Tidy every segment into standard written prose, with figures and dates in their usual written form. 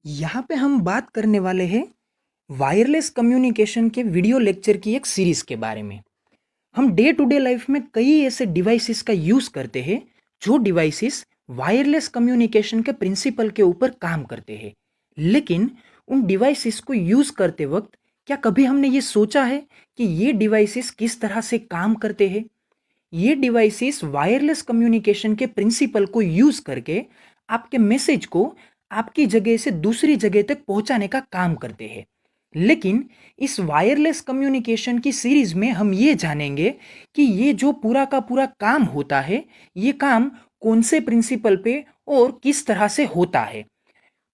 यहाँ पे हम बात करने वाले हैं वायरलेस कम्युनिकेशन के वीडियो लेक्चर की एक सीरीज के बारे में। हम डे टू डे लाइफ में कई ऐसे डिवाइसेस का यूज़ करते हैं जो डिवाइसेस वायरलेस कम्युनिकेशन के प्रिंसिपल के ऊपर काम करते हैं। लेकिन उन डिवाइसेस को यूज़ करते वक्त क्या कभी हमने ये सोचा है कि ये डिवाइसेस किस तरह से काम करते हैं? ये डिवाइसेस वायरलेस कम्युनिकेशन के प्रिंसिपल को यूज़ करके आपके मैसेज को आपकी जगह से दूसरी जगह तक पहुंचाने का काम करते हैं। लेकिन इस वायरलेस कम्युनिकेशन की सीरीज में हम ये जानेंगे कि ये जो पूरा का पूरा काम होता है, ये काम कौन से प्रिंसिपल पे और किस तरह से होता है।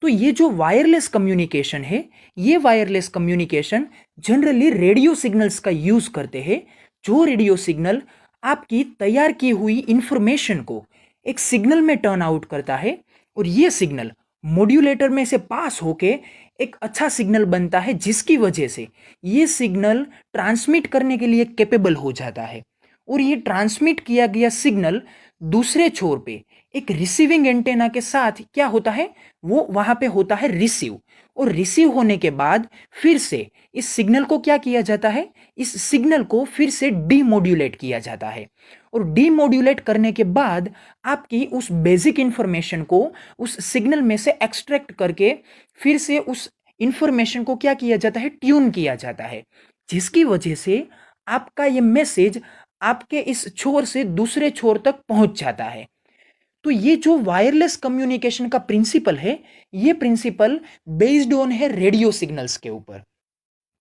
तो ये जो वायरलेस कम्युनिकेशन है, ये wireless communication generally radio signals का यूज़ करते हैं। जो रेडियो सिग्नल आपकी तैयार की हुई इंफॉर्मेशन को एक सिग्नल में टर्न आउट करता है और ये सिग्नल मॉड्यूलेटर में से पास होके एक अच्छा सिग्नल बनता है, जिसकी वजह से ये सिग्नल ट्रांसमिट करने के लिए कैपेबल हो जाता है। और ये ट्रांसमिट किया गया सिग्नल दूसरे छोर पे एक रिसीविंग एंटेना के साथ क्या होता है, वो वहां पे होता है रिसीव। और रिसीव होने के बाद फिर से इस सिग्नल को क्या किया जाता है, इस सिग्नल को फिर से डीमोड्यूलेट किया जाता है। और डीमोड्यूलेट करने के बाद आपकी उस बेसिक इंफॉर्मेशन को उस सिग्नल में से एक्सट्रैक्ट करके फिर से उस इंफॉर्मेशन को क्या किया जाता है, ट्यून किया जाता है, जिसकी वजह से आपका ये मैसेज आपके इस छोर से दूसरे छोर तक पहुंच जाता है। तो ये जो वायरलेस कम्युनिकेशन का प्रिंसिपल है, ये प्रिंसिपल बेस्ड ऑन है रेडियो सिग्नल्स के ऊपर।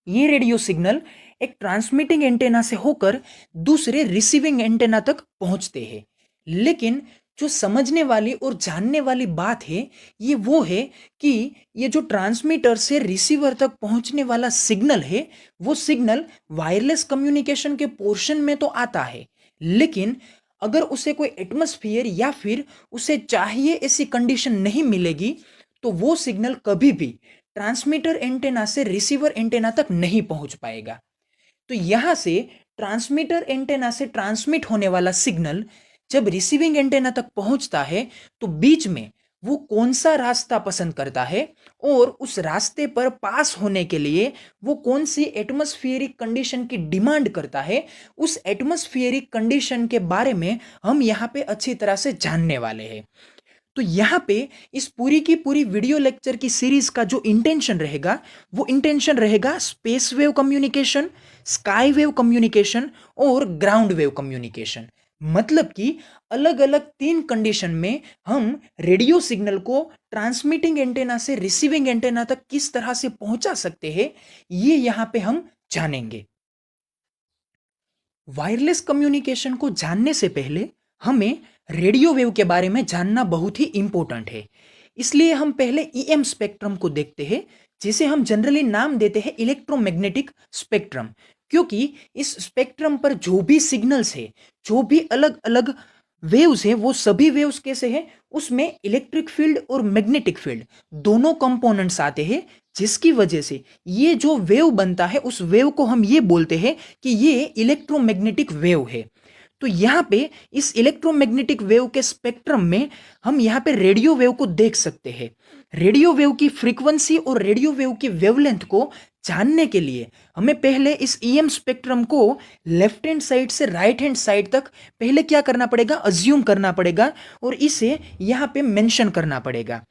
ये रेडियो सिग्नल एक ट्रांसमिटिंग एंटेना से होकर दूसरे रिसीविंग एंटेना तक पहुंचते हैं। लेकिन जो समझने वाली और जानने वाली बात है, ये वो है कि ये जो ट्रांसमीटर से रिसीवर तक पहुंचने वाला सिग्नल है, वो सिग्नल वायरलेस कम्युनिकेशन के पोर्शन में तो आता है, लेकिन अगर उसे कोई एटमॉस्फेयर या फिर उसे चाहिए ऐसी कंडीशन नहीं मिलेगी, तो वो सिग्नल कभी भी ट्रांसमीटर एंटेना से रिसीवर एंटेना तक नहीं पहुंच पाएगा। तो यहां से ट्रांसमीटर एंटेना से ट्रांसमिट होने वाला सिग्नल जब रिसीविंग एंटेना तक पहुंचता है, तो बीच में वो कौन सा रास्ता पसंद करता है और उस रास्ते पर पास होने के लिए वो कौन सी एटमॉस्फेरिक कंडीशन की डिमांड करता है, उस एटमॉस्फेरिक कंडीशन के बारे में हम यहाँ पे अच्छी तरह से जानने वाले हैं। तो यहाँ पे इस पूरी की पूरी वीडियो लेक्चर की सीरीज का जो इंटेंशन रहेगा, वो इंटेंशन रहेगा space wave communication, sky wave communication और ग्राउंड वेव कम्युनिकेशन। मतलब कि अलग अलग 3 कंडीशन में हम रेडियो सिग्नल को ट्रांसमिटिंग एंटेना से रिसीविंग एंटेना तक किस तरह से पहुंचा सकते हैं, ये यहाँ पे हम जानेंगे। वायरलेस कम्युनिकेशन को जानने से पहले हमें रेडियो वेव के बारे में जानना बहुत ही इंपॉर्टेंट है। इसलिए हम पहले ईएम स्पेक्ट्रम को देखते हैं, जिसे हम जनरली नाम देते हैं इलेक्ट्रोमैग्नेटिक स्पेक्ट्रम। क्योंकि इस स्पेक्ट्रम पर जो भी सिग्नल्स है, जो भी अलग अलग वेव्स है, वो सभी वेव्स कैसे हैं, उसमें इलेक्ट्रिक फील्ड और मैग्नेटिक फील्ड दोनों कंपोनेंट्स आते हैं, जिसकी वजह से ये जो वेव बनता है, उस वेव को हम ये बोलते हैं कि ये इलेक्ट्रोमैग्नेटिक वेव है। तो यहाँ पे इस इलेक्ट्रोमैग्नेटिक वेव के स्पेक्ट्रम में हम यहाँ पे रेडियो वेव को देख सकते हैं। रेडियो वेव की फ्रीक्वेंसी और रेडियो वेव की वेवलेंथ को जानने के लिए हमें पहले इस ईएम स्पेक्ट्रम को लेफ्ट हैंड साइड से राइट हैंड साइड तक पहले क्या करना पड़ेगा, अज्यूम करना पड़ेगा और इसे यहाँ पे मेंशन करना पड़ेगा।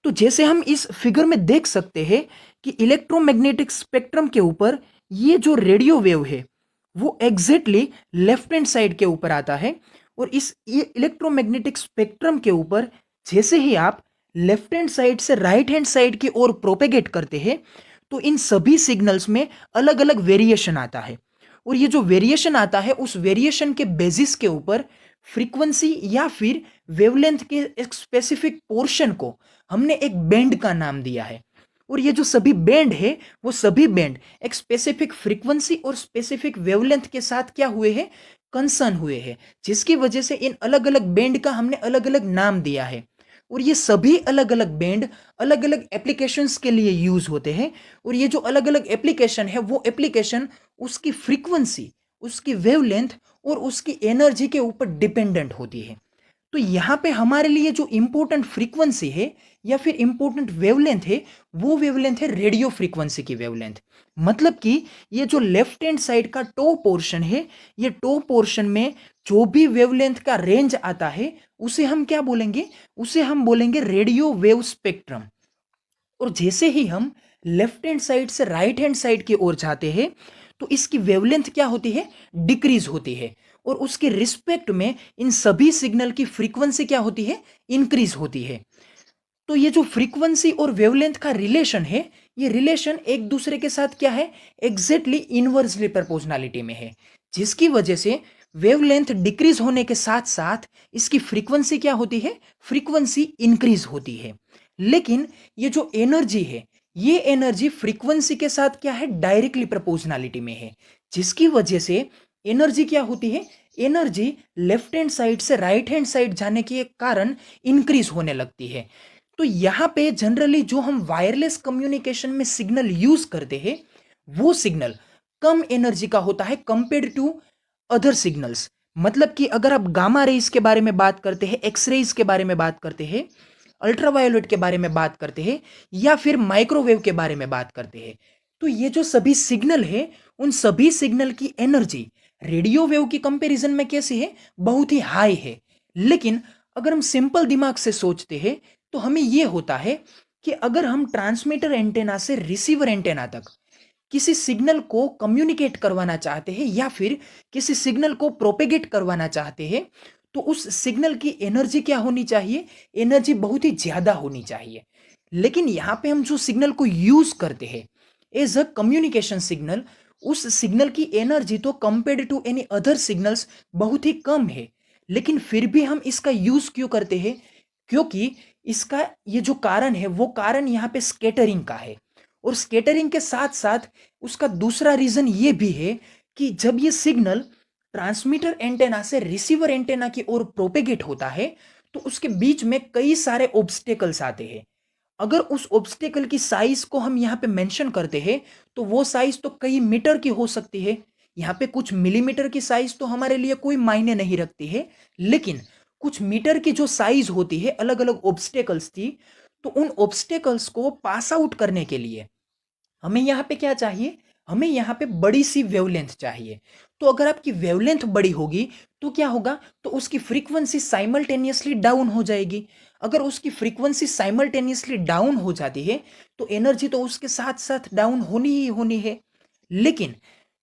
तो जैसे हम इस फिगर में देख सकते हैं कि इलेक्ट्रोमैग्नेटिक स्पेक्ट्रम के ऊपर ये जो रेडियो वेव है, वो एग्जैक्टली लेफ्ट हैंड साइड के ऊपर आता है। और इस इलेक्ट्रोमैग्नेटिक स्पेक्ट्रम के ऊपर जैसे ही आप लेफ्ट हैंड साइड से राइट हैंड साइड की ओर प्रोपेगेट करते हैं, तो इन सभी सिग्नल्स में अलग अलग वेरिएशन आता है। और ये जो वेरिएशन आता है, उस वेरिएशन के बेसिस के ऊपर फ्रीक्वेंसी या फिर वेवलेंथ के एक स्पेसिफिक पोर्शन को हमने एक बैंड का नाम दिया है। और ये जो सभी बैंड है, वो सभी बैंड एक स्पेसिफिक फ्रीक्वेंसी और स्पेसिफिक वेवलेंथ के साथ क्या हुए हैं, कंसर्न हुए हैं, जिसकी वजह से इन अलग अलग बैंड का हमने अलग अलग नाम दिया है। और ये सभी अलग अलग बैंड अलग अलग एप्लीकेशंस के लिए यूज होते हैं। और ये जो अलग अलग एप्लीकेशन है, वो एप्लीकेशन उसकी फ्रीक्वेंसी, उसकी वेवलेंथ और उसकी एनर्जी के ऊपर डिपेंडेंट होती है। तो यहाँ पे हमारे लिए जो इम्पोर्टेंट फ्रीक्वेंसी है या फिर इम्पोर्टेंट वेवलेंथ है, वो वेवलेंथ है रेडियो फ्रीक्वेंसी की वेवलेंथ। मतलब कि ये जो लेफ्ट हैंड साइड का टो पोर्शन है, ये टो पोर्शन में जो भी वेवलेंथ का रेंज आता है उसे हम क्या बोलेंगे, उसे हम बोलेंगे रेडियो वेव स्पेक्ट्रम। और जैसे ही हम लेफ्ट हैंड साइड से राइट हैंड साइड की ओर जाते हैं तो इसकी वेवलेंथ क्या होती है, डिक्रीज होती है। और उसके रिस्पेक्ट में इन सभी सिग्नल की फ्रीक्वेंसी क्या होती है, इंक्रीज होती है। तो ये जो फ्रीक्वेंसी और वेवलेंथ का रिलेशन है, ये रिलेशन एक दूसरे के साथ क्या है, एग्जैक्टली इनवर्सली प्रोपोर्शनलिटी में है, जिसकी वजह से वेवलेंथ डिक्रीज होने के साथ साथ इसकी फ्रीक्वेंसी क्या होती है, फ्रीक्वेंसी इंक्रीज होती है। लेकिन ये जो एनर्जी है, ये एनर्जी फ्रीक्वेंसी के साथ क्या है, डायरेक्टली प्रोपोर्शनलिटी में है, जिसकी वजह से एनर्जी क्या होती है, एनर्जी लेफ्ट हैंड साइड से राइट हैंड साइड जाने के कारण इंक्रीज होने लगती है। तो यहाँ पे जनरली जो हम वायरलेस कम्युनिकेशन में सिग्नल यूज करते हैं वो सिग्नल कम एनर्जी का होता है कंपेयर टू अदर सिग्नल्स। मतलब कि अगर आप गामा रेज के बारे में बात करते हैं, एक्स रेज के बारे में बात करते हैं, अल्ट्रावायोलेट के बारे में बात करते हैं, या फिर माइक्रोवेव के बारे में बात करते हैं, तो ये जो सभी सिग्नल है उन सभी सिग्नल की एनर्जी रेडियो वेव की कंपैरिजन में कैसी है, बहुत ही हाई है। लेकिन अगर हम सिंपल दिमाग से सोचते हैं तो हमें यह होता है कि अगर हम ट्रांसमीटर एंटेना से रिसीवर एंटेना तक किसी सिग्नल को कम्युनिकेट करवाना चाहते हैं या फिर किसी सिग्नल को प्रोपेगेट करवाना चाहते हैं, तो उस सिग्नल की एनर्जी क्या होनी चाहिए, एनर्जी बहुत ही ज्यादा होनी चाहिए। लेकिन यहां पे हम जो सिग्नल को यूज करते हैं एज अ कम्युनिकेशन सिग्नल, उस सिग्नल की एनर्जी तो compared to any other signals बहुत ही कम है। लेकिन फिर भी हम इसका यूज क्यों करते हैं, क्योंकि इसका ये जो कारण है वो कारण यहाँ पे स्केटरिंग का है। और स्केटरिंग के साथ साथ उसका दूसरा रीजन ये भी है कि जब ये सिग्नल ट्रांसमीटर एंटेना से रिसीवर एंटेना की ओर प्रोपेगेट होता है तो उसके बीच में कई सारे ऑब्स्टेकल्स आते हैं। अगर उस ऑब्स्टेकल की साइज को हम यहाँ पे मेंशन करते हैं तो वो साइज तो कई मीटर की हो सकती है, यहाँ पे कुछ मिलीमीटर की साइज तो हमारे लिए कोई मायने नहीं रखती है। लेकिन कुछ मीटर की जो साइज होती है अलग अलग ऑब्स्टेकल्स की, तो उन ऑब्स्टेकल्स को पास आउट करने के लिए हमें यहाँ पे क्या चाहिए, हमें यहाँ पे बड़ी सी वेवलेंथ चाहिए। तो अगर आपकी वेवलेंथ बड़ी होगी तो क्या होगा, तो उसकी फ्रीक्वेंसी साइमल्टेनियसली डाउन हो जाएगी। अगर उसकी फ्रीक्वेंसी साइमल्टेनियसली डाउन हो जाती है तो एनर्जी तो उसके साथ साथ डाउन होनी ही होनी है। लेकिन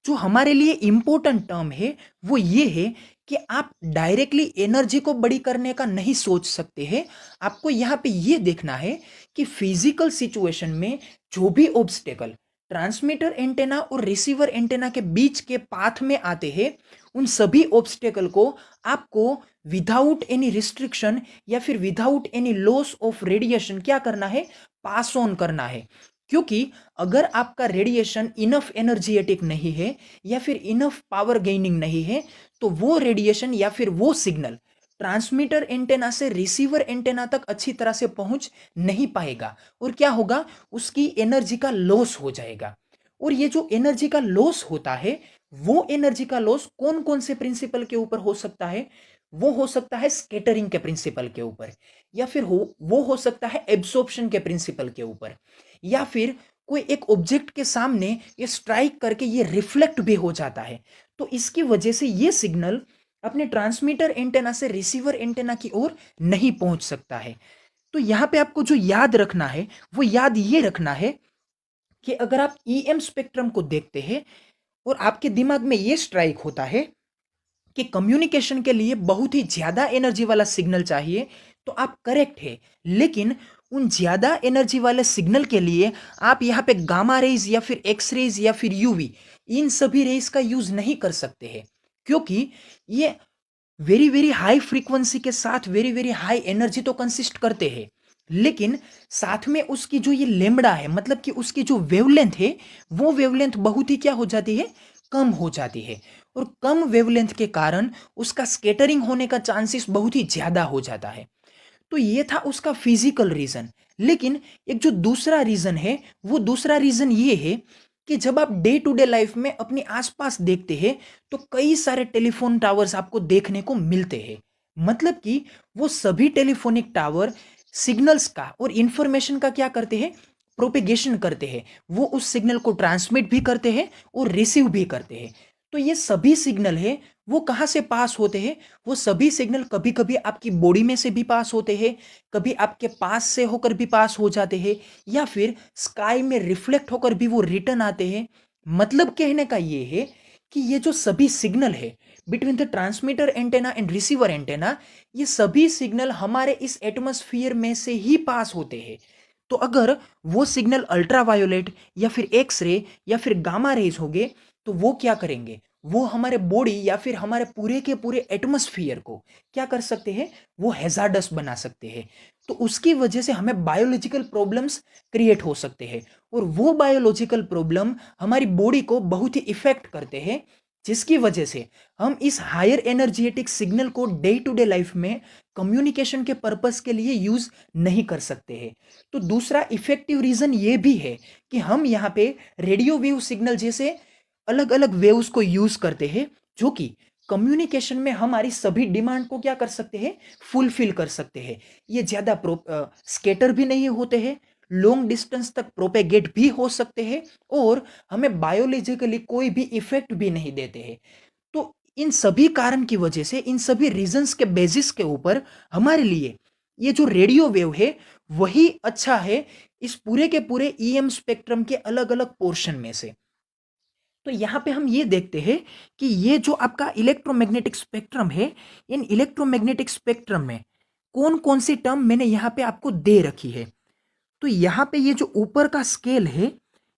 जो हमारे लिए इंपॉर्टेंट टर्म है वो ये है कि आप डायरेक्टली एनर्जी को बड़ी करने का नहीं सोच सकते हैं। आपको यहाँ पे ये देखना है कि फिजिकल सिचुएशन में जो भी ऑब्स्टेकल ट्रांसमीटर एंटेना और रिसीवर एंटेना के बीच के पाथ में आते हैं, उन सभी ऑब्स्टेकल को आपको विदाउट एनी रिस्ट्रिक्शन या फिर without any loss of radiation क्या करना है, पास ऑन करना है। क्योंकि अगर आपका रेडिएशन इनफ एनर्जेटिक नहीं है या फिर इनफ पावर गेनिंग नहीं है तो वो रेडिएशन या फिर वो सिग्नल ट्रांसमीटर एंटेना से रिसीवर एंटेना तक अच्छी तरह से पहुंच नहीं पाएगा और क्या होगा, उसकी एनर्जी का लॉस हो जाएगा। और ये जो एनर्जी का लॉस होता है वो एनर्जी का लॉस कौन कौन से प्रिंसिपल के ऊपर हो सकता है, वो हो सकता है स्कैटरिंग के प्रिंसिपल के ऊपर, या फिर वो हो सकता है एब्सॉर्प्शन के प्रिंसिपल के ऊपर, या फिर कोई एक ऑब्जेक्ट के सामने ये स्ट्राइक करके ये रिफ्लेक्ट भी हो जाता है। तो इसकी वजह से ये सिग्नल अपने ट्रांसमीटर एंटेना से रिसीवर एंटेना की ओर नहीं पहुंच सकता है। तो यहां पे आपको जो याद रखना है वो याद ये रखना है कि अगर आप ईएम स्पेक्ट्रम को देखते हैं और आपके दिमाग में ये स्ट्राइक होता है कि कम्युनिकेशन के लिए बहुत ही ज्यादा एनर्जी वाला सिग्नल चाहिए, तो आप करेक्ट है। लेकिन उन ज्यादा एनर्जी वाले सिग्नल के लिए आप यहाँ पे गामा रेज या फिर एक्स रेज या फिर यूवी इन सभी रेज का यूज नहीं कर सकते हैं, क्योंकि ये वेरी वेरी हाई फ्रीक्वेंसी के साथ वेरी वेरी हाई एनर्जी तो कंसिस्ट करते हैं, लेकिन साथ में उसकी जो ये लेमड़ा है, मतलब कि उसकी जो वेवलेंथ है वो वेवलेंथ बहुत ही क्या हो जाती है, कम हो जाती है। और कम वेवलेंथ के कारण उसका स्केटरिंग होने का चांसेस बहुत ही ज्यादा हो जाता है। तो ये था उसका फिजिकल रीजन। लेकिन एक जो दूसरा रीजन है वो दूसरा रीजन ये है कि जब आप डे टू डे लाइफ में अपने आसपास देखते हैं तो कई सारे टेलीफोन टावर्स आपको देखने को मिलते हैं। मतलब कि वो सभी टेलीफोनिक टावर सिग्नल्स का और इंफॉर्मेशन का क्या करते हैं, प्रोपेगेशन करते हैं। वो उस सिग्नल को ट्रांसमिट भी करते हैं और रिसीव भी करते हैं। तो ये सभी सिग्नल है वो कहाँ से पास होते हैं, वो सभी सिग्नल कभी कभी आपकी बॉडी में से भी पास होते हैं, कभी आपके पास से होकर भी पास हो जाते हैं, या फिर स्काई में रिफ्लेक्ट होकर भी वो रिटर्न आते हैं। मतलब कहने का ये है कि ये जो सभी सिग्नल है between the transmitter antenna and receiver antenna, ये सभी सिग्नल हमारे इस एटमॉस्फेयर में से ही पास होते हैं। तो अगर वो सिग्नल अल्ट्रावायोलेट या फिर एक्स रे या फिर गामा रेज होंगे, तो वो क्या करेंगे, वो हमारे बॉडी या फिर हमारे पूरे के पूरे एटमॉस्फेयर को क्या कर सकते हैं, वो हैजार्डस बना सकते हैं। तो उसकी वजह से हमें बायोलॉजिकल प्रॉब्लम्स क्रिएट हो सकते हैं, और वो बायोलॉजिकल प्रॉब्लम हमारी बॉडी को बहुत ही इफेक्ट करते हैं, जिसकी वजह से हम इस हायर एनर्जेटिक सिग्नल को डे टू डे लाइफ में कम्युनिकेशन के पर्पस के लिए यूज नहीं कर सकते हैं। तो दूसरा इफेक्टिव रीजन ये भी है कि हम यहाँ पे रेडियो वेव सिग्नल जैसे अलग अलग वेव्स को यूज करते हैं, जो कि कम्युनिकेशन में हमारी सभी डिमांड को क्या कर सकते हैं, फुलफिल कर सकते हैं। ये ज्यादा स्केटर भी नहीं होते हैं, लॉन्ग डिस्टेंस तक प्रोपेगेट भी हो सकते हैं, और हमें बायोलॉजिकली कोई भी इफेक्ट भी नहीं देते हैं। तो इन सभी कारण की वजह से, इन सभी रीजंस के बेसिस के ऊपर हमारे लिए ये जो रेडियो वेव है वही अच्छा है इस पूरे के पूरे ईएम स्पेक्ट्रम के अलग अलग पोर्शन में से। तो यहाँ पे हम ये देखते हैं कि ये जो आपका इलेक्ट्रोमैग्नेटिक स्पेक्ट्रम है, इन इलेक्ट्रोमैग्नेटिक स्पेक्ट्रम में कौन कौन सी टर्म मैंने यहाँ पे आपको दे रखी है। तो यहाँ पे ये जो ऊपर का स्केल है,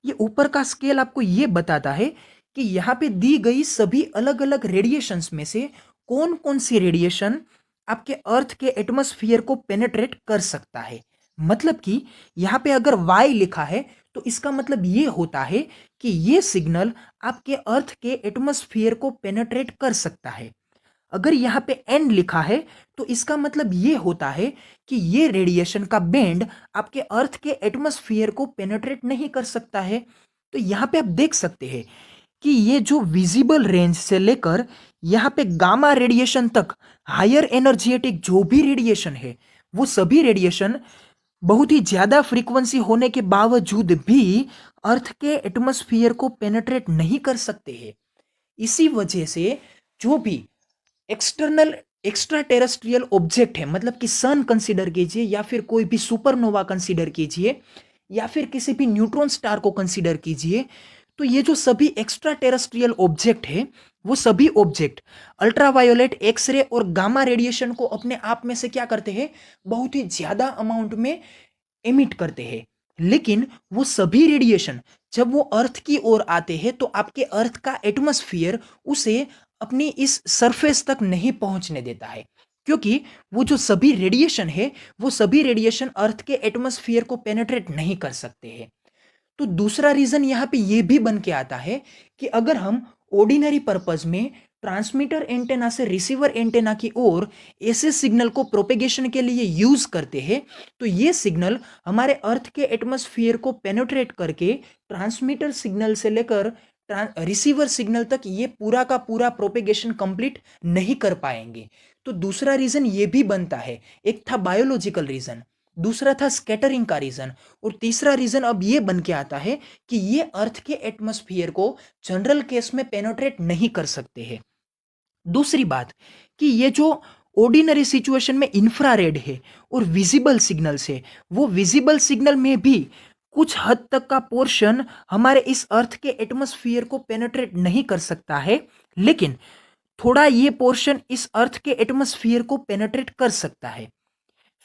ये ऊपर का स्केल आपको ये बताता है कि यहाँ पे दी गई सभी अलग अलग रेडिएशंस में से कौन कौन सी रेडिएशन आपके अर्थ के एटमॉस्फेयर को पेनेट्रेट कर सकता है। मतलब कि यहाँ पे अगर Y लिखा है तो इसका मतलब ये होता है कि ये सिग्नल आपके अर्थ के एटमॉस्फेयर को पेनेट्रेट कर सकता है। अगर यहाँ पे एन लिखा है तो इसका मतलब ये होता है कि ये रेडिएशन का बैंड आपके अर्थ के एटमॉस्फेयर को पेनेट्रेट नहीं कर सकता है। तो यहाँ पे आप देख सकते हैं कि ये जो विजिबल रेंज से लेकर यहाँ पे गामा रेडिएशन तक हायर एनर्जेटिक जो भी रेडिएशन है, वो सभी रेडिएशन बहुत ही ज्यादा फ्रीक्वेंसी होने के बावजूद भी अर्थ के एटमॉस्फेयर को पेनेट्रेट नहीं कर सकते हैं। इसी वजह से जो भी एक्सटर्नल एक्स्ट्रा टेरेस्ट्रियल ऑब्जेक्ट है, मतलब कि सन कंसीडर कीजिए या फिर कोई भी सुपरनोवा कंसीडर कीजिए या फिर किसी भी न्यूट्रॉन स्टार को कंसीडर कीजिए, तो ये जो सभी एक्स्ट्रा टेरेस्ट्रियल ऑब्जेक्ट है वो सभी ऑब्जेक्ट अल्ट्रावायोलेट, एक्सरे और गामा रेडिएशन को अपने आप में से क्या करते हैं, बहुत ही ज्यादा अमाउंट में एमिट करते हैं। लेकिन वो सभी रेडिएशन जब वो अर्थ की ओर आते हैं तो आपके अर्थ का एटमॉस्फेयर उसे अपनी इस सरफेस तक नहीं पहुंचने देता है, क्योंकि वो जो सभी रेडिएशन है वो सभी रेडिएशन अर्थ के एटमॉस्फेयर को पेनेट्रेट नहीं कर सकते हैं। तो दूसरा रीजन यहाँ पे ये भी बन के आता है कि अगर हम ऑर्डिनरी पर्पज में ट्रांसमीटर एंटेना से रिसीवर एंटेना की ओर ऐसे सिग्नल को प्रोपेगेशन के लिए यूज करते हैं, तो ये सिग्नल हमारे अर्थ के एटमॉस्फेयर को पेनेट्रेट करके ट्रांसमीटर सिग्नल से लेकर रिसीवर सिग्नल तक ये पूरा का पूरा प्रोपेगेशन कंप्लीट नहीं कर पाएंगे। तो दूसरा रीजन ये भी बनता है, एक था बायोलॉजिकल रीजन, दूसरा था स्कैटरिंग का रीजन, और तीसरा रीजन अब ये बन के आता है कि ये अर्थ के एटमॉस्फेयर को जनरल केस में पेनेट्रेट नहीं कर सकते हैं। दूसरी बात कि ये जो ऑर्डिनरी सिचुएशन में इंफ्रारेड है और विजिबल सिग्नल्स है, वो विजिबल सिग्नल में भी कुछ हद तक का पोर्शन हमारे इस अर्थ के एटमॉस्फेयर को पेनेट्रेट नहीं कर सकता है, लेकिन थोड़ा ये पोर्शन इस अर्थ के एटमॉस्फेयर को पेनेट्रेट कर सकता है।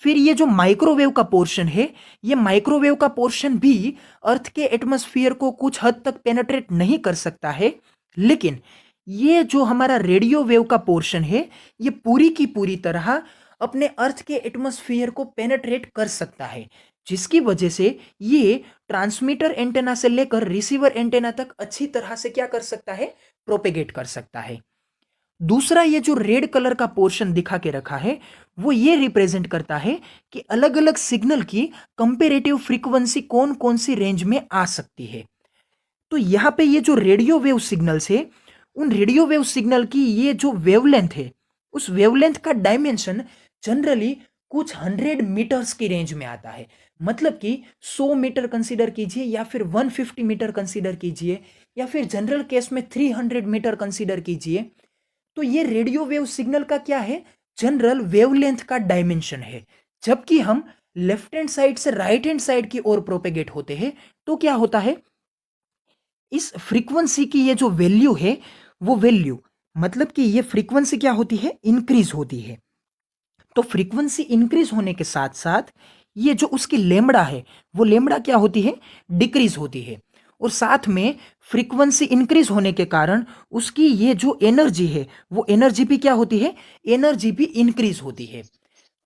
फिर ये जो माइक्रोवेव का पोर्शन है, ये माइक्रोवेव का पोर्शन भी अर्थ के एटमॉस्फेयर को कुछ हद तक पेनेट्रेट नहीं कर सकता है, लेकिन ये जो हमारा रेडियो वेव का पोर्शन है ये पूरी की पूरी तरह अपने अर्थ के एटमॉस्फेयर को पेनेट्रेट कर सकता है, जिसकी वजह से ये ट्रांसमीटर एंटेना से लेकर रिसीवर एंटेना तक अच्छी तरह से क्या कर सकता है, प्रोपेगेट कर सकता है। दूसरा ये जो रेड कलर का पोर्शन दिखा के रखा है वो ये रिप्रेजेंट करता है कि अलग अलग सिग्नल की कंपेरेटिव फ्रीक्वेंसी कौन कौन सी रेंज में आ सकती है। तो यहाँ पे ये जो रेडियो वेव सिग्नल्स है, उन रेडियो वेव सिग्नल की ये जो वेवलेंथ है उस वेवलेंथ का डायमेंशन जनरली कुछ 100 मीटर्स की रेंज में आता है। मतलब कि 100 मीटर कंसीडर कीजिए या फिर 150 मीटर कंसीडर कीजिए या फिर जनरल केस में 300 मीटर कंसीडर कीजिए। तो ये रेडियो वेव सिग्नल का क्या है, जनरल वेवलेंथ का डायमेंशन है। जबकि हम लेफ्ट हैंड साइड से राइट हैंड साइड की ओर प्रोपेगेट होते हैं तो क्या होता है, इस फ्रीक्वेंसी की ये जो वैल्यू है वो वैल्यू मतलब कि ये फ्रीक्वेंसी क्या होती है, इंक्रीज होती है। तो फ्रीक्वेंसी इंक्रीज होने के साथ साथ ये जो उसकी लेमड़ा है वो लेमड़ा क्या होती है, डिक्रीज होती है। और साथ में फ्रीक्वेंसी इंक्रीज होने के कारण उसकी ये जो एनर्जी है वो एनर्जी भी क्या होती है, एनर्जी भी इंक्रीज होती है।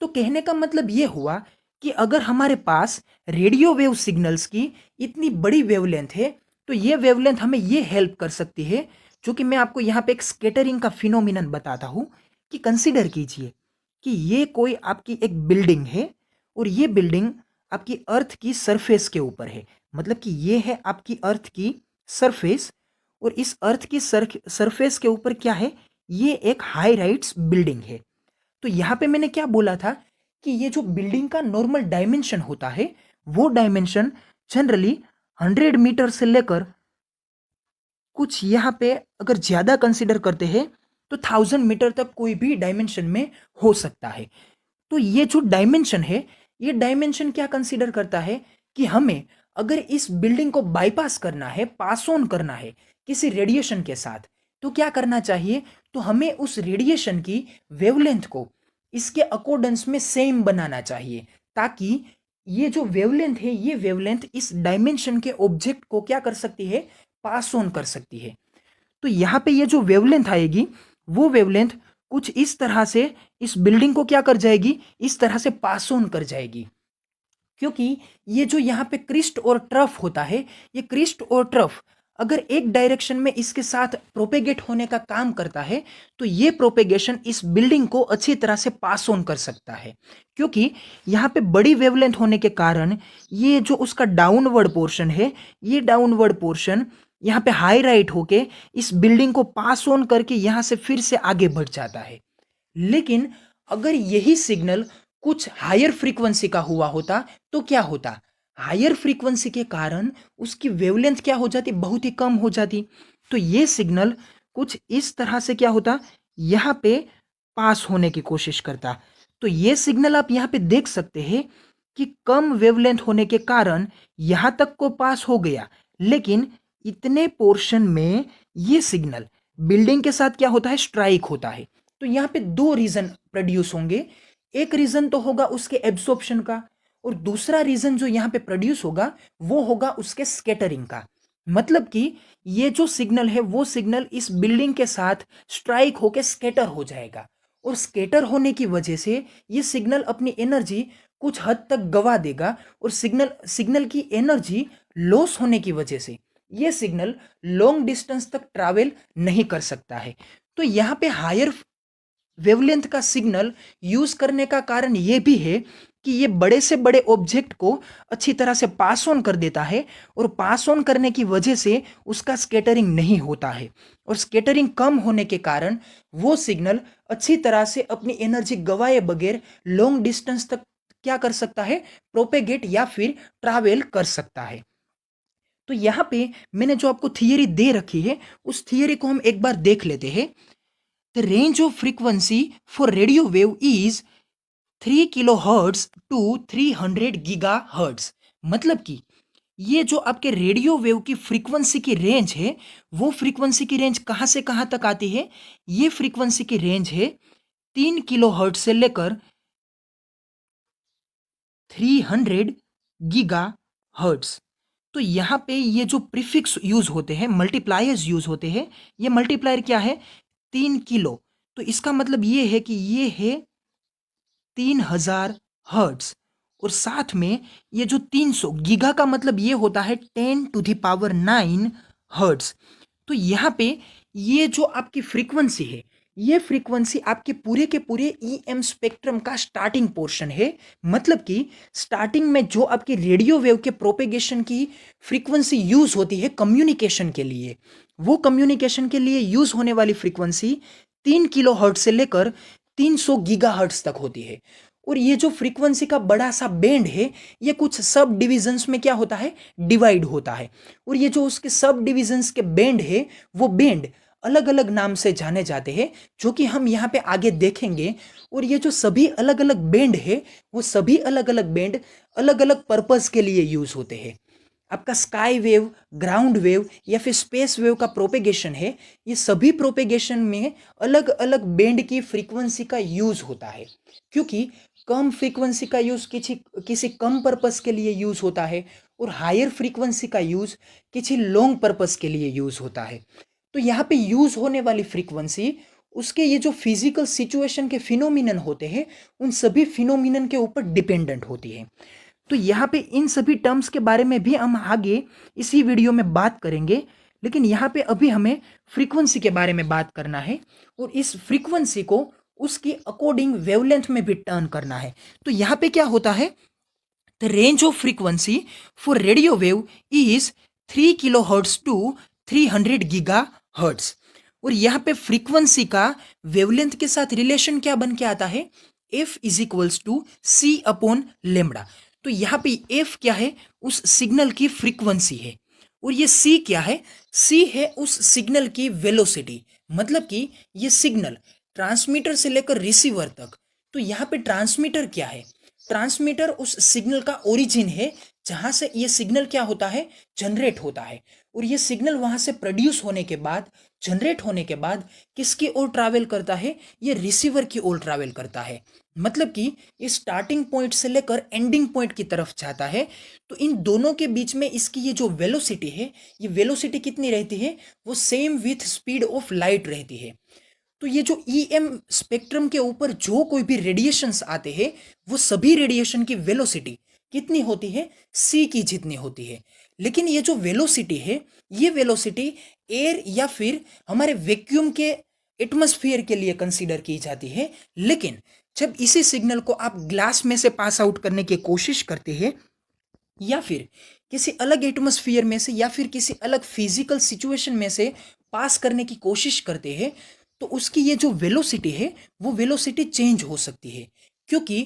तो कहने का मतलब ये हुआ कि अगर हमारे पास रेडियो वेव सिग्नल्स की इतनी बड़ी वेवलेंथ है तो ये वेवलेंथ हमें ये हेल्प कर सकती है, जो कि मैं आपको यहाँ पे एक स्केटरिंग का फिनोमिनन बताता हूँ। कि कंसिडर कीजिए कि ये कोई आपकी एक बिल्डिंग है और ये बिल्डिंग आपकी अर्थ की सरफेस के ऊपर है। मतलब कि ये है आपकी अर्थ की सरफेस और इस अर्थ की सरफेस के ऊपर क्या है, ये एक हाई राइट्स बिल्डिंग है। तो यहाँ पे मैंने क्या बोला था कि ये जो बिल्डिंग का नॉर्मल डायमेंशन होता है वो डायमेंशन जनरली 100 मीटर से लेकर कुछ यहाँ पे अगर ज़्यादा कंसिडर करते हैं तो 1000 मीटर तक कोई भी डायमेंशन में हो सकता है। तो ये जो डायमेंशन है ये डायमेंशन क्या कंसीडर करता है कि हमें अगर इस बिल्डिंग को बाईपास करना है, पास ऑन करना है किसी रेडिएशन के साथ, तो क्या करना चाहिए, तो हमें उस रेडिएशन की वेवलेंथ को इसके अकॉर्डेंस में सेम बनाना चाहिए, ताकि ये जो वेवलेंथ है ये वेवलेंथ इस डायमेंशन के ऑब्जेक्ट को क्या कर सकती है, पास ऑन कर सकती है। तो यहाँ पे ये जो वेवलेंथ आएगी वो वेवलेंथ कुछ इस तरह से इस बिल्डिंग को क्या कर जाएगी, इस तरह से पास ऑन कर जाएगी। क्योंकि ये जो यहाँ पे क्रिस्ट और ट्रफ होता है, ये क्रिस्ट और ट्रफ अगर एक डायरेक्शन में इसके साथ प्रोपेगेट होने का काम करता है तो ये प्रोपेगेशन इस बिल्डिंग को अच्छी तरह से पास ऑन कर सकता है। क्योंकि यहाँ पे बड़ी वेवलेंथ होने के कारण ये जो उसका डाउनवर्ड पोर्शन है, ये डाउनवर्ड पोर्शन यहाँ पे हाई राइट होके इस बिल्डिंग को पास ऑन करके यहाँ से फिर से आगे बढ़ जाता है। लेकिन अगर यही सिग्नल कुछ हायर फ्रीक्वेंसी का हुआ होता तो क्या होता, हायर फ्रीक्वेंसी के कारण उसकी वेवलेंथ क्या हो जाती, बहुत ही कम हो जाती। तो ये सिग्नल कुछ इस तरह से क्या होता, यहाँ पे पास होने की कोशिश करता। तो ये सिग्नल आप यहाँ पे देख सकते हैं कि कम वेवलेंथ होने के कारण यहाँ तक को पास हो गया, लेकिन इतने पोर्शन में ये सिग्नल बिल्डिंग के साथ क्या होता है, स्ट्राइक होता है। तो यहाँ पे दो रीजन प्रोड्यूस होंगे। एक रीजन तो होगा उसके एब्सॉर्प्शन का और दूसरा रीजन जो यहाँ पे प्रोड्यूस होगा वो होगा उसके स्कैटरिंग का। मतलब कि ये जो सिग्नल है वो सिग्नल इस बिल्डिंग के साथ स्ट्राइक होके स्कैटर हो जाएगा और स्कैटर होने की वजह से ये सिग्नल अपनी एनर्जी कुछ हद तक गवा देगा और सिग्नल सिग्नल की एनर्जी लॉस होने की वजह से ये सिग्नल लॉन्ग डिस्टेंस तक ट्रैवल नहीं कर सकता है। तो यहाँ पे हायर वेवलेंथ का सिग्नल यूज करने का कारण यह भी है कि ये बड़े से बड़े ऑब्जेक्ट को अच्छी तरह से पास ऑन कर देता है और पास ऑन करने की वजह से उसका स्कैटरिंग नहीं होता है और स्कैटरिंग कम होने के कारण वो सिग्नल अच्छी तरह से अपनी एनर्जी गवाए बगैर लॉन्ग डिस्टेंस तक क्या कर सकता है, प्रोपेगेट या फिर ट्रैवल कर सकता है। तो यहाँ पे मैंने जो आपको थियरी दे रखी है उस थियरी को हम एक बार देख लेते हैं। The range of frequency for radio wave is 3 kilohertz to 300 gigahertz. मतलब कि ये जो आपके रेडियो वेव की फ्रीक्वेंसी की रेंज है वो फ्रीक्वेंसी की रेंज कहाँ से कहाँ तक आती है, ये फ्रीक्वेंसी की रेंज है 3 किलोहर्ट्ज से लेकर 300 गीगाहर्ट्ज। तो यहाँ पे ये जो प्रीफिक्स यूज होते हैं, मल्टीप्लायर्स यूज होते हैं, ये मल्टीप्लायर क्या है, 3 किलो। तो इसका मतलब ये है कि ये है 3000 हर्ट्ज और साथ में ये जो 300 गीगा का मतलब ये होता है 10⁹ हर्ट्ज। तो यहाँ पे ये जो आपकी फ्रीक्वेंसी है ये फ्रीक्वेंसी आपके पूरे के पूरे ईएम स्पेक्ट्रम का स्टार्टिंग पोर्शन है। मतलब कि स्टार्टिंग में जो आपकी रेडियो वेव के प्रोपेगेशन की फ्रीक्वेंसी यूज होती है कम्युनिकेशन के लिए, वो कम्युनिकेशन के लिए यूज होने वाली फ्रीक्वेंसी 3 किलो हर्ट्ज से लेकर 300 गीगाहर्ट्ज तक होती है। और ये जो फ्रीक्वेंसी का बड़ा सा बैंड है, ये कुछ सब डिविजन्स में क्या होता है, डिवाइड होता है। और ये जो उसके सब डिविजन्स के बैंड है, वो बैंड अलग अलग नाम से जाने जाते हैं, जो कि हम यहाँ पे आगे देखेंगे। और ये जो सभी अलग अलग बैंड है, वो सभी अलग अलग बैंड अलग अलग पर्पस के लिए यूज होते हैं। आपका स्काई वेव, ग्राउंड वेव या फिर स्पेस वेव का प्रोपेगेशन है, ये सभी प्रोपेगेशन में अलग अलग बैंड की फ्रीक्वेंसी का यूज होता है। क्योंकि कम फ्रीक्वेंसी का यूज किसी किसी कम पर्पस के लिए यूज होता है, और हायर फ्रीक्वेंसी का यूज किसी लॉन्ग पर्पस के लिए यूज होता है। तो यहाँ पे यूज होने वाली फ्रीक्वेंसी उसके ये जो फिजिकल सिचुएशन के फिनोमिनन होते हैं, उन सभी फिनोमिनन के ऊपर डिपेंडेंट होती है। तो यहाँ पे इन सभी टर्म्स के बारे में भी हम आगे इसी वीडियो में बात करेंगे, लेकिन यहाँ पे अभी हमें फ्रीक्वेंसी के बारे में बात करना है, और इस फ्रीक्वेंसी को उसकी अकॉर्डिंग वेवलेंथ में भी टर्न करना है। तो यहाँ पे क्या होता है, the range of frequency for radio wave is 3 kilohertz to 300 gigahertz. और यहाँ पे फ्रीक्वेंसी का वेवलेंथ के साथ रिलेशन क्या बन के आता है, f is equals to c upon lambda. तो यहाँ पे एफ क्या है, उस सिग्नल की फ्रीक्वेंसी है, और ये सी क्या है, सी है उस सिग्नल की वेलोसिटी। मतलब कि ये सिग्नल ट्रांसमीटर से लेकर रिसीवर तक, तो यहाँ पे ट्रांसमीटर क्या है, ट्रांसमीटर उस सिग्नल का ओरिजिन है, जहां से ये सिग्नल क्या होता है, जनरेट होता है। और ये सिग्नल वहां से प्रोड्यूस होने के बाद, जनरेट होने के बाद किसकी ओर ट्रैवल करता है, ये रिसीवर की ओर ट्रैवल करता है। मतलब कि ये स्टार्टिंग पॉइंट से लेकर एंडिंग पॉइंट की तरफ जाता है। तो इन दोनों के बीच में इसकी ये जो वेलोसिटी है, ये वेलोसिटी कितनी रहती है, वो same with speed of light रहती है। तो ये जो ईएम स्पेक्ट्रम के ऊपर जो कोई भी रेडिएशंस आते हैं, वो सभी रेडिएशन की वेलोसिटी कितनी होती है, सी की जितनी होती है। लेकिन ये जो वेलोसिटी है, ये वेलोसिटी एयर या फिर हमारे वैक्यूम के एटमॉस्फेयर के लिए कंसीडर की जाती है। लेकिन जब इसी सिग्नल को आप ग्लास में से पास आउट करने की कोशिश करते हैं, या फिर किसी अलग एटमॉस्फेयर में से, या फिर किसी अलग फिजिकल सिचुएशन में से पास करने की कोशिश करते हैं, तो उसकी ये जो वेलोसिटी है, वो वेलोसिटी चेंज हो सकती है। क्योंकि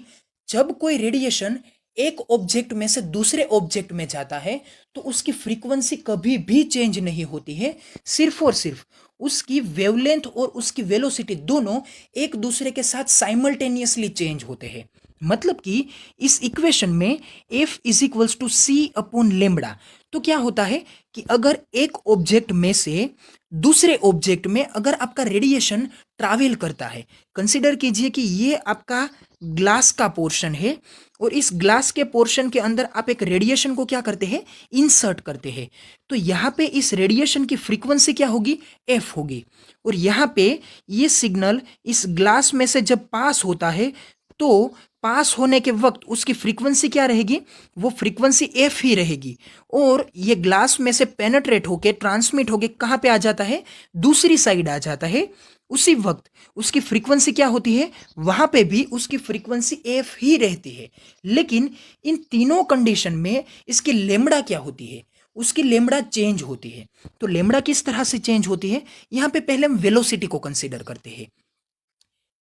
जब कोई रेडिएशन एक ऑब्जेक्ट में से दूसरे ऑब्जेक्ट में जाता है, तो उसकी फ्रीक्वेंसी कभी भी चेंज नहीं होती है, सिर्फ और सिर्फ उसकी वेवलेंथ और उसकी वेलोसिटी दोनों एक दूसरे के साथ साइमल्टेनियसली चेंज होते हैं। मतलब कि इस इक्वेशन में f is equals to c upon lambda. तो क्या होता है कि अगर एक ऑब्जेक्ट में से दूसरे ऑब्जेक्ट में अगर आपका रेडिएशन ट्रैवल करता है, कंसीडर कीजिए कि ये आपका ग्लास का पोर्शन है, और इस ग्लास के पोर्शन के अंदर आप एक रेडिएशन को क्या करते हैं, इंसर्ट करते हैं। तो यहाँ पे इस रेडिएशन की फ्रीक्वेंसी क्या होगी, एफ होगी। और यहाँ पे ये सिग्नल इस ग्लास में से जब पास होता है, तो पास होने के वक्त उसकी फ्रीक्वेंसी क्या रहेगी, वो फ्रीक्वेंसी एफ ही रहेगी। और ये ग्लास में से पेनेट्रेट होके ट्रांसमिट होके कहाँ पे आ जाता है, दूसरी साइड आ जाता है। उसी वक्त उसकी फ्रीक्वेंसी क्या होती है, वहां पे भी उसकी फ्रीक्वेंसी एफ ही रहती है। लेकिन इन तीनों कंडीशन में इसकी लेमड़ा क्या होती है, उसकी लेमड़ा चेंज होती है। तो लेमड़ा किस तरह से चेंज होती है, यहाँ पे पहले हम वेलोसिटी को कंसिडर करते हैं।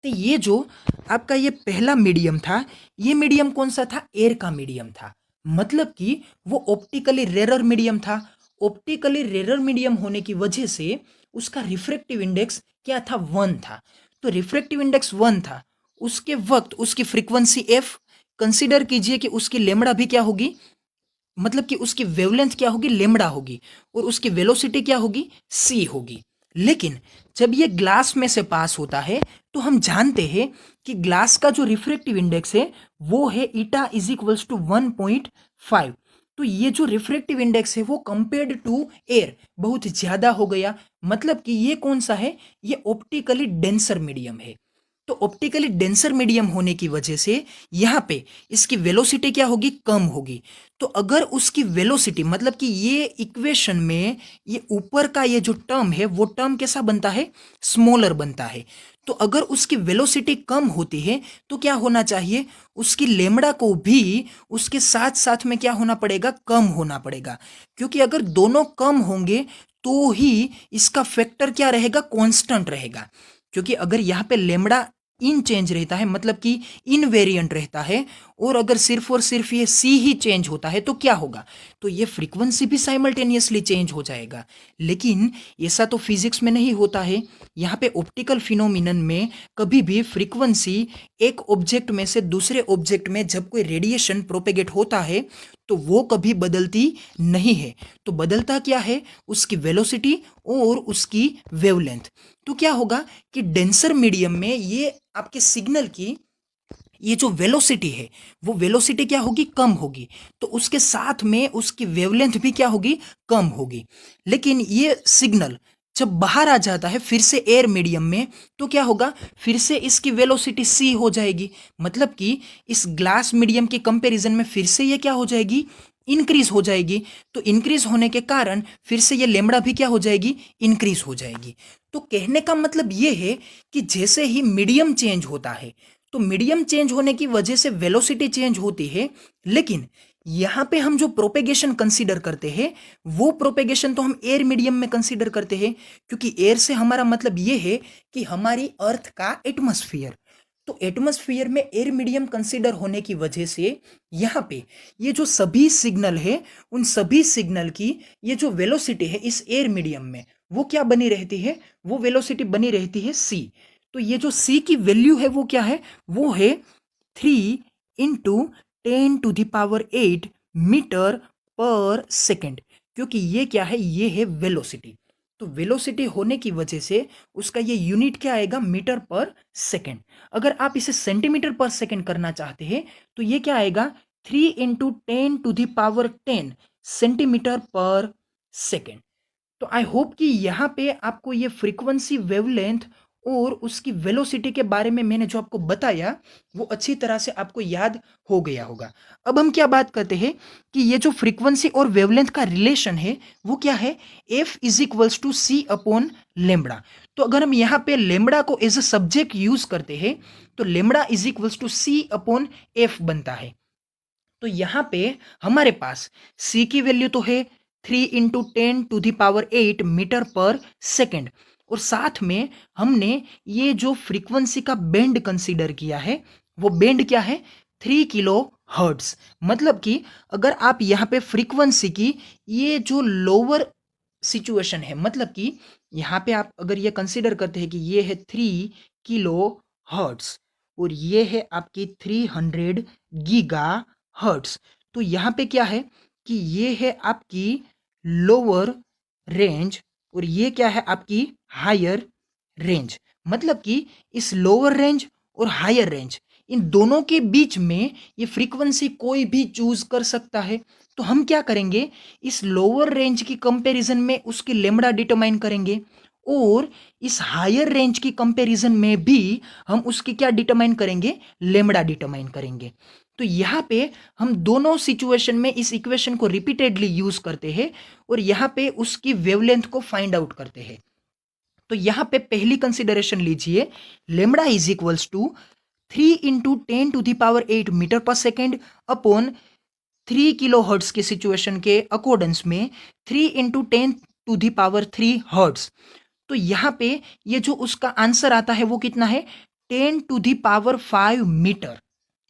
तो ये जो आपका ये पहला मीडियम था, ये मीडियम कौन सा था, एयर का मीडियम था। मतलब कि वो ऑप्टिकली रेरर मीडियम था। ऑप्टिकली रेरर मीडियम होने की वजह से उसका रिफ्रैक्टिव इंडेक्स क्या था, 1 था। तो रिफ्रैक्टिव इंडेक्स 1 था, उसके वक्त उसकी फ्रीक्वेंसी एफ, कंसिडर कीजिए कि उसकी लेमड़ा भी क्या होगी, मतलब कि उसकी वेवलेंथ क्या होगी, लेमड़ा होगी, और उसकी वेलोसिटी क्या होगी, सी होगी। लेकिन जब ये ग्लास में से पास होता है, तो हम जानते हैं कि ग्लास का जो रिफ्रैक्टिव इंडेक्स है, वो है ईटा इज इक्वल्स टू 1.5। तो ये जो रिफ्रैक्टिव इंडेक्स है, वो कंपेयर्ड टू एयर बहुत ज्यादा हो गया। मतलब कि ये कौन सा है, ये ऑप्टिकली डेंसर मीडियम है। तो ऑप्टिकली डेंसर मीडियम होने की वजह से यहाँ पे इसकी वेलोसिटी क्या होगी, कम होगी। तो अगर उसकी वेलोसिटी, मतलब कि ये इक्वेशन में ये ऊपर का ये जो टर्म है, वो टर्म कैसा बनता है, स्मॉलर बनता है। तो अगर उसकी वेलोसिटी कम होती है, तो क्या होना चाहिए, उसकी लेमड़ा को भी उसके साथ साथ में क्या होना पड़ेगा, कम होना पड़ेगा। क्योंकि अगर दोनों कम होंगे तो ही इसका फैक्टर क्या रहेगा, कांस्टेंट रहेगा। क्योंकि अगर यहाँ पे लेमड़ा इन चेंज रहता है, मतलब कि इनवेरिएंट रहता है, और अगर सिर्फ और सिर्फ ये सी ही चेंज होता है तो क्या होगा, तो ये फ्रीक्वेंसी भी साइमल्टेनियसली चेंज हो जाएगा। लेकिन ऐसा तो फिजिक्स में नहीं होता है। यहाँ पे ऑप्टिकल फिनोमिनन में कभी भी फ्रीक्वेंसी एक ऑब्जेक्ट में से दूसरे ऑब्जेक्ट में जब कोई रेडिएशन प्रोपेगेट होता है तो वो कभी बदलती नहीं है। तो बदलता क्या है, उसकी वेलोसिटी और उसकी वेवलेंथ। तो क्या होगा कि डेंसर मीडियम में ये आपके सिग्नल की ये जो वेलोसिटी है वो वेलोसिटी क्या होगी, कम होगी, तो उसके साथ में उसकी वेवलेंथ भी क्या होगी, कम होगी। लेकिन ये सिग्नल जब बाहर आ जाता है फिर से एयर मीडियम में, तो क्या होगा, फिर से इसकी वेलोसिटी सी हो जाएगी, मतलब कि इस ग्लास मीडियम के कंपैरिजन में फिर से ये क्या हो जाएगी, इंक्रीज हो जाएगी। तो इंक्रीज होने के कारण फिर से ये लेमड़ा भी क्या हो जाएगी, इंक्रीज हो जाएगी। तो कहने का मतलब ये है कि जैसे ही मीडियम चेंज होता है तो मीडियम चेंज होने की वजह से वेलोसिटी चेंज होती है। लेकिन यहां पे हम जो प्रोपेगेशन कंसीडर करते हैं वो प्रोपेगेशन तो हम एयर मीडियम में कंसीडर करते हैं, क्योंकि एयर से हमारा मतलब ये है कि हमारी अर्थ का एटमॉस्फेयर। तो एटमॉस्फेयर में एयर मीडियम कंसीडर होने की वजह से यहाँ पे ये जो सभी सिग्नल है उन सभी सिग्नल की ये जो वेलोसिटी है इस एयर मीडियम में वो क्या बनी रहती है, वो वेलोसिटी बनी रहती है सी। तो ये जो सी की वैल्यू है वो क्या है, वो है 3 × 10⁸ मीटर पर सेकेंड, क्योंकि ये क्या है, ये है वेलोसिटी। तो वेलोसिटी होने की वजह से उसका ये यूनिट क्या आएगा, मीटर पर सेकेंड। अगर आप इसे सेंटीमीटर पर सेकेंड करना चाहते हैं तो ये क्या आएगा, 3 × 10⁻10 सेंटीमीटर पर सेकेंड। तो आई होप कि यहाँ पे आपको ये फ्रीक्वेंसी, वेवलेंथ और उसकी वेलोसिटी के बारे में मैंने जो आपको बताया वो अच्छी तरह से आपको याद हो गया होगा। अब हम क्या बात करते हैं कि ये जो फ्रीक्वेंसी और वेवलेंथ का रिलेशन है वो क्या है, f is equals to c upon lambda. तो अगर हम यहाँ पे लेमड़ा को एज अ सब्जेक्ट यूज करते हैं तो lambda is equals to c upon f बनता है। तो यहाँ पे हमारे पास सी की वैल्यू तो है 3 × 10⁸ मीटर पर सेकेंड, और साथ में हमने ये जो फ्रीक्वेंसी का बैंड कंसीडर किया है वो बैंड क्या है, 3 किलो हर्ट्ज। मतलब कि अगर आप यहाँ पे फ्रीक्वेंसी की ये जो लोअर सिचुएशन है, मतलब कि यहाँ पे आप अगर ये कंसीडर करते हैं कि ये है 3 किलो हर्ट्ज और ये है आपकी 300 गीगा हर्ट्स, तो यहाँ पे क्या है कि ये है आपकी लोअर रेंज और ये क्या है आपकी हायर रेंज। मतलब कि इस लोअर रेंज और हायर रेंज इन दोनों के बीच में ये फ्रीक्वेंसी कोई भी चूज कर सकता है। तो हम क्या करेंगे, इस लोअर रेंज की कंपैरिजन में उसकी लेमड़ा डिटरमाइन करेंगे और इस हायर रेंज की कंपैरिजन में भी हम उसकी क्या डिटरमाइन करेंगे, लेमड़ा डिटरमाइन करेंगे। तो यहाँ पे हम दोनों सिचुएशन में इस इक्वेशन को रिपीटेडली यूज करते हैं और यहाँ पे उसकी वेवलेंथ को फाइंड आउट करते हैं। तो यहाँ पे पहली कंसिडरेशन लीजिए, lambda is equals to 3 × 10⁸ metre per second upon 3 kilohertz के सिचुएशन के अकॉर्डेंस में 3 × 10⁻³ हर्ट्ज। तो यहाँ पे ये जो उसका आंसर आता है वो कितना है, 10⁵ मीटर।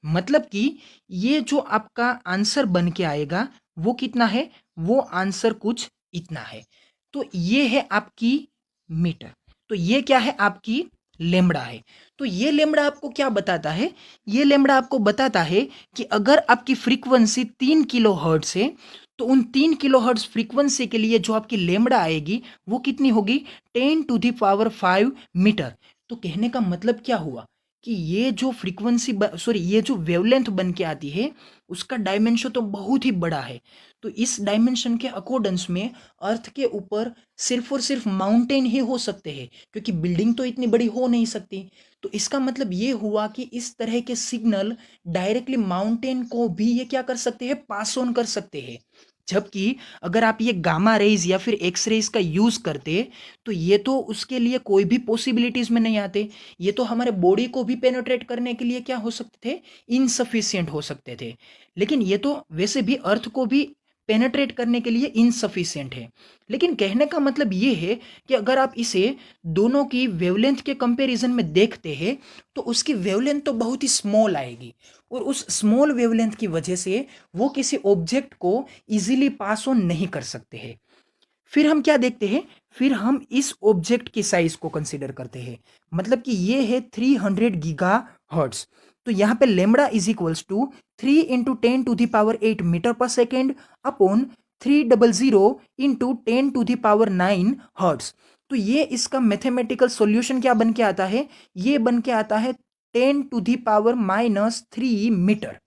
मतलब कि ये जो आपका आंसर बन के आएगा वो कितना है, वो आंसर कुछ इतना है। तो ये है आपकी मीटर, तो ये क्या है, आपकी लेमड़ा है। तो ये लेमड़ा आपको क्या बताता है, ये लेमड़ा आपको बताता है कि अगर आपकी फ्रीक्वेंसी 3 किलो हर्ट्ज है तो उन 3 किलो हर्ट्ज फ्रीक्वेंसी के लिए जो आपकी लेमड़ा आएगी वो कितनी होगी, 10⁵ मीटर। तो कहने का मतलब क्या हुआ कि ये जो फ्रीक्वेंसी सॉरी ये जो वेवलेंथ बन के आती है उसका डायमेंशन तो बहुत ही बड़ा है। तो इस डायमेंशन के अकॉर्डेंस में अर्थ के ऊपर सिर्फ और सिर्फ माउंटेन ही हो सकते हैं, क्योंकि बिल्डिंग तो इतनी बड़ी हो नहीं सकती। तो इसका मतलब ये हुआ कि इस तरह के सिग्नल डायरेक्टली माउंटेन को भी ये क्या कर सकते हैं, पास ऑन कर सकते हैं। जबकि अगर आप ये गामा रेज या फिर एक्स रेज का यूज करते तो ये तो उसके लिए कोई भी पॉसिबिलिटीज में नहीं आते। ये तो हमारे बॉडी को भी पेनिट्रेट करने के लिए क्या हो सकते थे, इनसफिशियंट हो सकते थे। लेकिन ये तो वैसे भी अर्थ को भी पेनेट्रेट करने के लिए इनसफिशिएंट है। लेकिन कहने का मतलब ये है कि अगर आप इसे दोनों की वेवलेंथ के कंपैरिजन में देखते हैं तो उसकी वेवलेंथ तो बहुत ही स्मॉल आएगी, और उस स्मॉल वेवलेंथ की वजह से वो किसी ऑब्जेक्ट को इजीली पास ऑन नहीं कर सकते हैं। फिर हम क्या देखते हैं, फिर हम इस ऑब्जेक्ट की साइज को कंसीडर करते हैं, मतलब कि ये है 300 गीगा हर्ट्स। तो यहाँ पे lambda is equals to 3 × 10⁸ metre per second upon 300 × 10⁹ hertz. तो ये इसका मैथमेटिकल सॉल्यूशन क्या बन के आता है, ये बन के आता है 10⁻³ मीटर।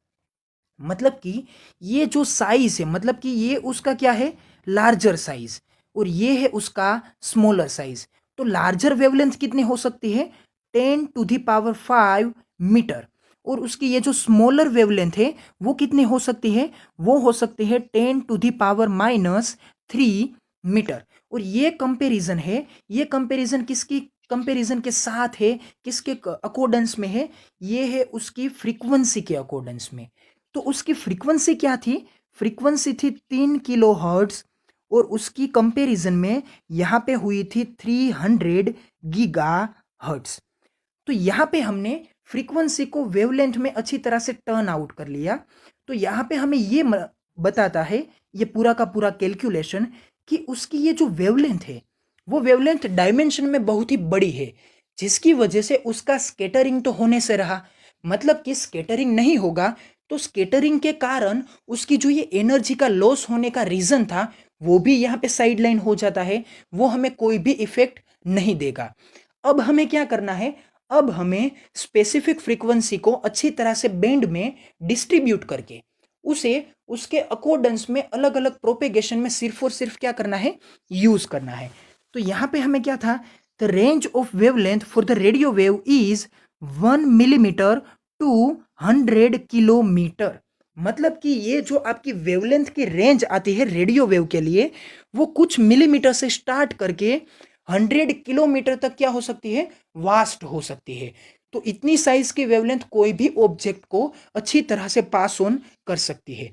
मतलब कि ये जो साइज है, मतलब कि ये उसका क्या है, लार्जर साइज, और ये है उसका स्मॉलर साइज। तो लार्जर वेवलेंथ कितनी हो सकती है, 10⁵ मीटर, और उसकी ये जो स्मॉलर वेवलेंथ है वो कितनी हो सकती है, वो हो सकती है 10⁻³ मीटर। और ये कंपैरिजन है, ये कंपैरिजन किसकी कंपैरिजन के साथ है, किसके अकॉर्डेंस में है, ये है उसकी फ्रीक्वेंसी के अकॉर्डेंस में। तो उसकी फ्रीक्वेंसी क्या थी, फ्रीक्वेंसी थी 3 किलो हर्ट्ज, और उसकी कंपैरिजन में यहाँ पे हुई थी 300 गीगा हर्ट्ज। तो यहाँ पे हमने फ्रीक्वेंसी को वेवलेंथ में अच्छी तरह से टर्न आउट कर लिया। तो यहाँ पे हमें ये बताता है ये पूरा का पूरा कैलकुलेशन कि उसकी ये जो वेवलेंथ है वो वेवलेंथ डायमेंशन में बहुत ही बड़ी है, जिसकी वजह से उसका स्कैटरिंग तो होने से रहा, मतलब कि स्कैटरिंग नहीं होगा तो स्कैटरिंग के कारण उसकी जो ये एनर्जी का लॉस होने का रीजन था वो भी यहाँ पे साइडलाइन हो जाता है, वो हमें कोई भी इफेक्ट नहीं देगा। अब हमें क्या करना है, अब हमें स्पेसिफिक फ्रीक्वेंसी को अच्छी तरह से बैंड में डिस्ट्रीब्यूट करके उसे उसके अकॉर्डेंस में अलग अलग प्रोपेगेशन में सिर्फ और सिर्फ क्या करना है, यूज करना है। तो यहां पे हमें क्या था, the range of wavelength for the radio wave is 1 millimetre to 100 kilometre. मतलब कि ये जो आपकी वेवलेंथ की रेंज आती है रेडियो वेव के लिए वो कुछ मिलीमीटर से स्टार्ट करके 100 किलोमीटर तक क्या हो सकती है, वास्ट हो सकती है। तो इतनी साइज की वेवलेंथ कोई भी ऑब्जेक्ट को अच्छी तरह से पास ऑन कर सकती है।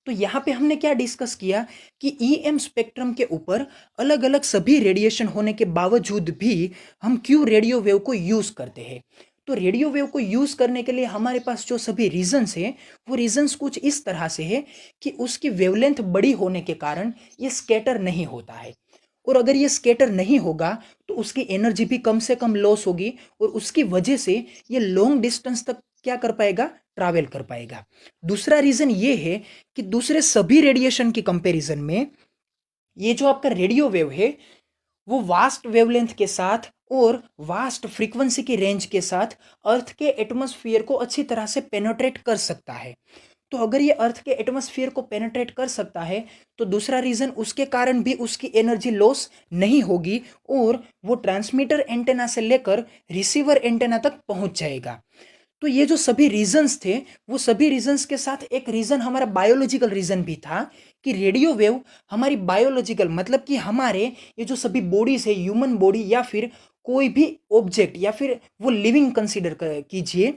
तो यहाँ पे हमने क्या डिस्कस किया कि ईएम स्पेक्ट्रम के ऊपर अलग अलग सभी रेडिएशन होने के बावजूद भी हम क्यों रेडियो वेव को यूज करते हैं। तो रेडियो वेव को यूज करने के लिए हमारे पास जो सभी रीजंस हैं वो रीजंस कुछ इस तरह से है कि उसकी वेवलेंथ बड़ी होने के कारण ये स्कैटर नहीं होता है, और अगर ये स्कैटर नहीं होगा तो उसकी एनर्जी भी कम से कम लॉस होगी, और उसकी वजह से ये लॉन्ग डिस्टेंस तक क्या कर पाएगा, ट्रैवल कर पाएगा। दूसरा रीजन ये है कि दूसरे सभी रेडिएशन की कंपैरिजन में ये जो आपका रेडियो वेव है वो वास्ट वेवलेंथ के साथ और वास्ट फ्रीक्वेंसी की रेंज के साथ अर्थ के एटमॉस्फेयर को अच्छी तरह से पेनिट्रेट कर सकता है। तो अगर ये अर्थ के एटमॉस्फेयर को पेनिट्रेट कर सकता है तो दूसरा रीजन उसके कारण भी उसकी एनर्जी लॉस नहीं होगी, और वो ट्रांसमीटर एंटेना से लेकर रिसीवर एंटेना तक पहुंच जाएगा। तो ये जो सभी रीजंस थे वो सभी रीजंस के साथ एक रीजन हमारा बायोलॉजिकल रीजन भी था कि रेडियो वेव हमारी बायोलॉजिकल, मतलब कि हमारे ये जो सभी बॉडीज है, ह्यूमन बॉडी या फिर कोई भी ऑब्जेक्ट या फिर वो लिविंग कंसीडर कीजिए,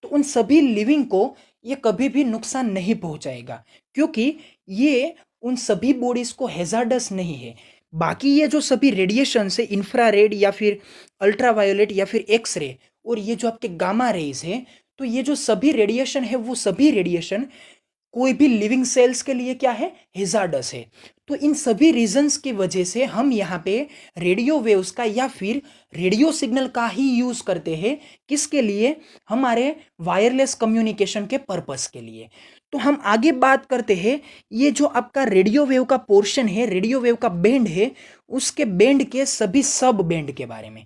तो उन सभी लिविंग को ये कभी भी नुकसान नहीं पहुंचाएगा, क्योंकि ये उन सभी बॉडीज को हैजार्डस नहीं है। बाकी ये जो सभी रेडिएशन है, इंफ्रारेड या फिर अल्ट्रावायोलेट या फिर एक्सरे, और ये जो आपके गामा रेज है, तो ये जो सभी रेडिएशन है वो सभी रेडिएशन कोई भी लिविंग सेल्स के लिए क्या है, हेजार्डस है। तो इन सभी रीजंस की वजह से हम यहाँ पे रेडियो वेव्स का या फिर रेडियो सिग्नल का ही यूज करते हैं, किसके लिए, हमारे वायरलेस कम्युनिकेशन के पर्पस के लिए। तो हम आगे बात करते हैं ये जो आपका रेडियो वेव का पोर्शन है, रेडियो वेव का बैंड है, उसके बैंड के सभी सब बैंड के बारे में।